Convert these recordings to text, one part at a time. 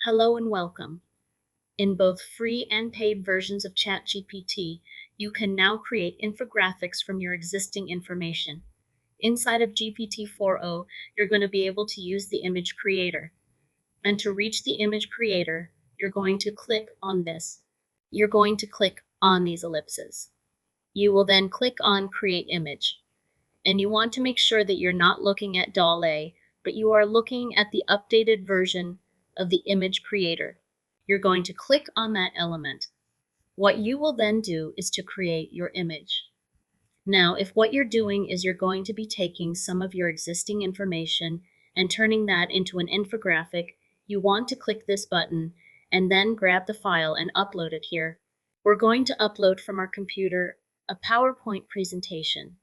Hello and welcome. In both free and paid versions of ChatGPT, you can now create infographics from your existing information. Inside of GPT 4.0, you're going to be able to use the image creator. And to reach the image creator, you're going to click on this. You're going to click on these ellipses. You will then click on Create Image. And you want to make sure that you're not looking at DALL-E, but you are looking at the updated version of the image creator. You're going to click on that element. What you will then do is to create your image. Now, if what you're doing is you're going to be taking some of your existing information and turning that into an infographic, you want to click this button and then grab the file and upload it here. We're going to upload from our computer a PowerPoint presentation.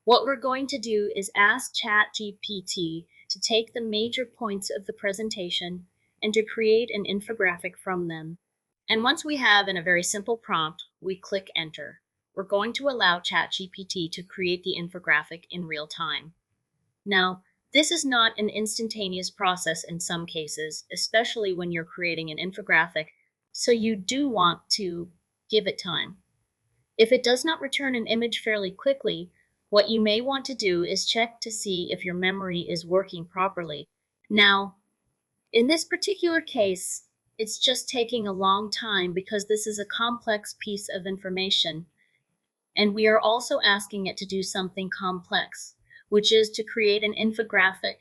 What we're going to do is ask ChatGPT to take the major points of the presentation and to create an infographic from them. And once we have in a very simple prompt, we click Enter. We're going to allow ChatGPT to create the infographic in real time. Now, this is not an instantaneous process in some cases, especially when you're creating an infographic, so you do want to give it time. If it does not return an image fairly quickly, what you may want to do is check to see if your memory is working properly. Now, in this particular case, it's just taking a long time because this is a complex piece of information. And we are also asking it to do something complex, which is to create an infographic.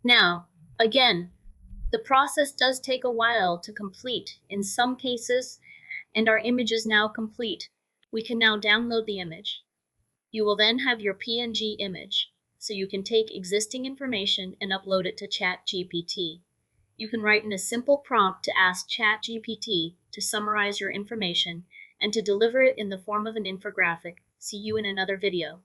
Now, again, the process does take a while to complete in some cases, and our image is now complete. We can now download the image. You will then have your PNG image, so you can take existing information and upload it to ChatGPT. You can write in a simple prompt to ask ChatGPT to summarize your information and to deliver it in the form of an infographic. See you in another video.